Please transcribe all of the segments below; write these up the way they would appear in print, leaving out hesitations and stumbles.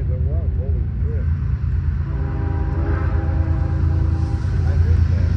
there was. Holy shit. I heard that.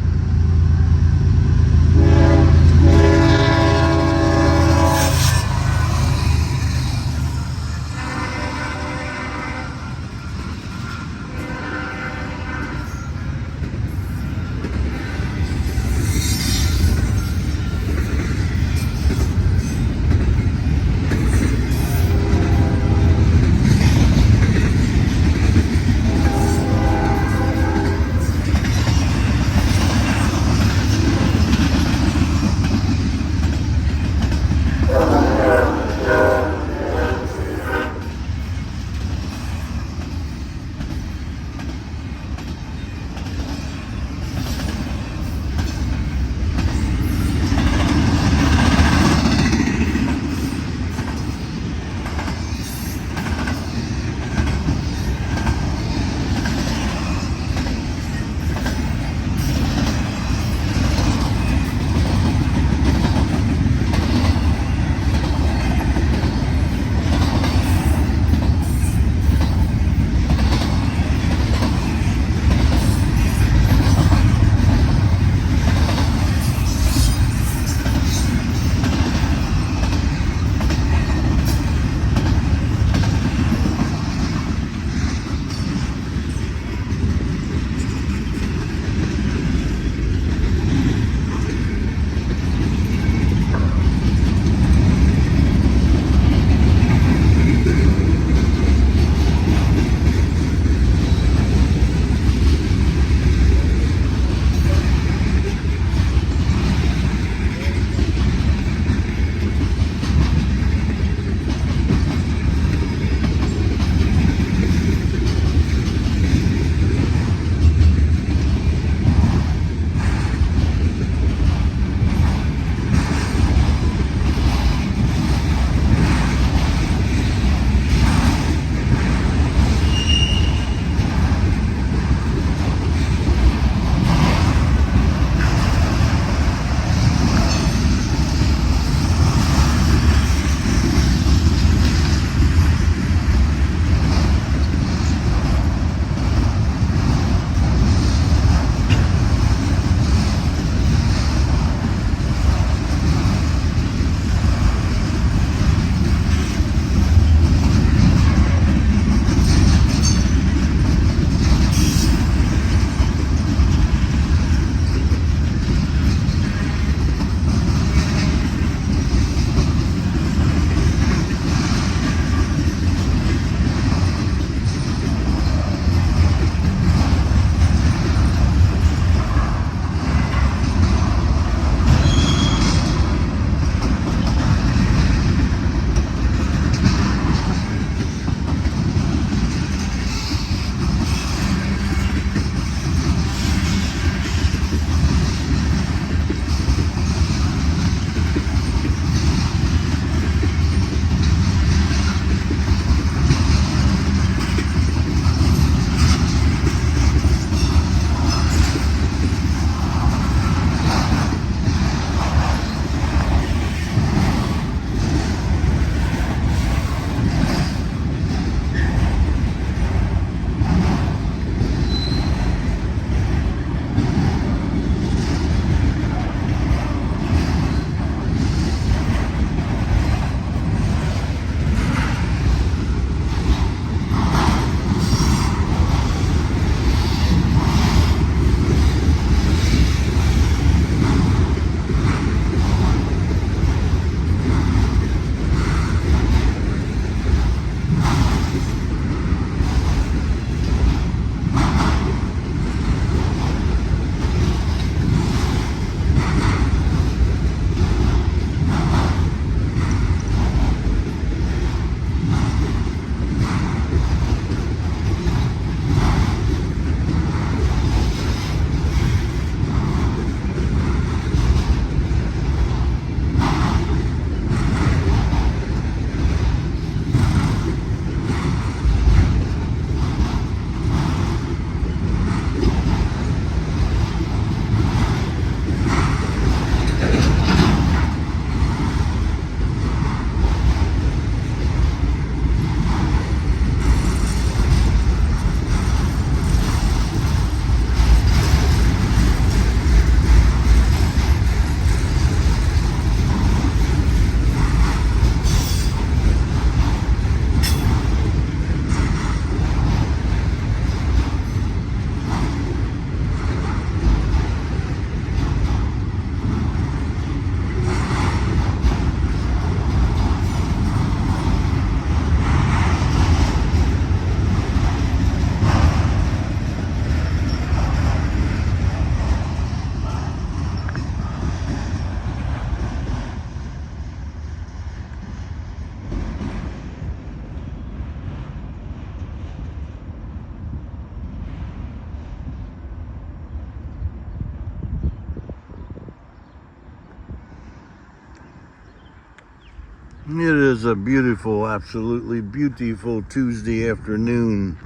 It is a beautiful, absolutely beautiful Tuesday afternoon,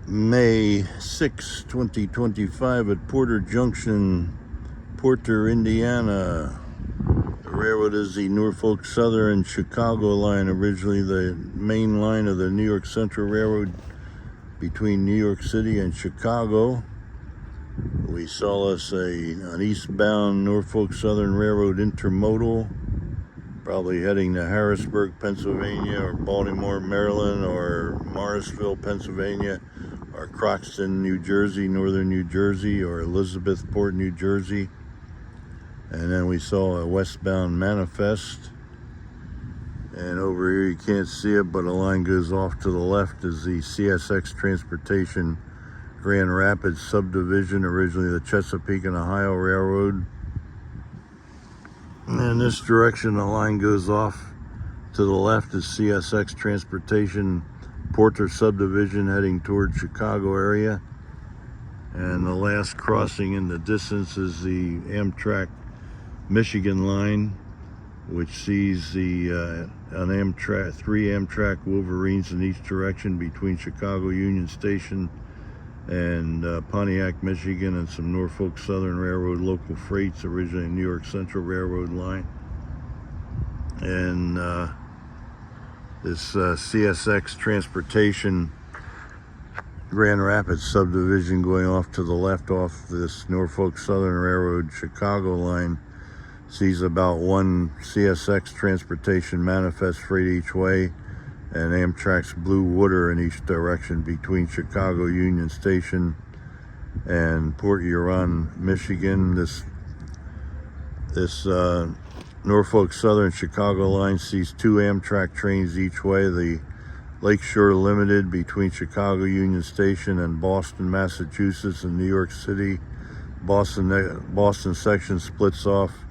May 6, 2025 at Porter Junction, Porter, Indiana. The railroad is the Norfolk Southern Chicago line, originally the main line of the New York Central Railroad between New York City and Chicago. We saw an eastbound Norfolk Southern Railroad Intermodal, probably heading to Harrisburg, Pennsylvania, or Baltimore, Maryland, or Morrisville, Pennsylvania, or Croxton, New Jersey, Northern New Jersey, or Elizabethport, New Jersey. And then we saw a westbound manifest. And over here you can't see it, but a line goes off to the left is the CSX Transportation Grand Rapids subdivision, originally the Chesapeake and Ohio Railroad. And in this direction, the line goes off to the left is CSX Transportation Porter subdivision heading toward Chicago area. And the last crossing in the distance is the Amtrak Michigan line, which sees three Amtrak Wolverines in each direction between Chicago Union Station and Pontiac, Michigan, and some Norfolk Southern Railroad local freights, originally New York Central Railroad line. And this CSX Transportation Grand Rapids subdivision going off to the left off this Norfolk Southern Railroad Chicago line sees about one CSX Transportation manifest freight each way, and Amtrak's Blue Water in each direction between Chicago Union Station and Port Huron, Michigan. This Norfolk Southern Chicago line sees two Amtrak trains each way. The Lakeshore Limited between Chicago Union Station and Boston, Massachusetts, and New York City. Boston section splits off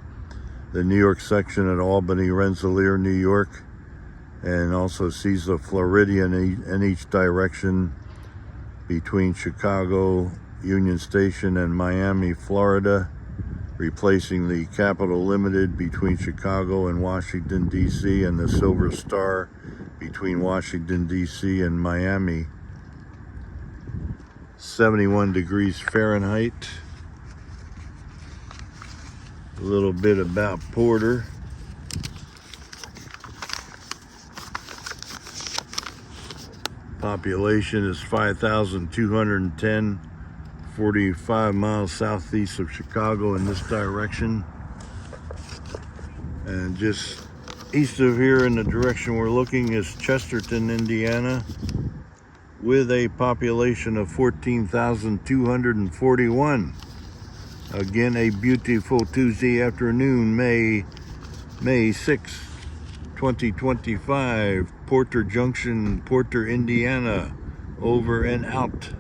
the New York section at Albany, Rensselaer, New York, and also sees the Floridian in each direction between Chicago Union Station and Miami, Florida, replacing the Capital Limited between Chicago and Washington, D.C., and the Silver Star between Washington, D.C. and Miami. 71 degrees Fahrenheit. A little bit about Porter. Population is 5,210, 45 miles southeast of Chicago in this direction. And just east of here in the direction we're looking is Chesterton, Indiana, with a population of 14,241. Again, a beautiful Tuesday afternoon, May 6, 2025, Porter Junction, Porter, Indiana, over and out.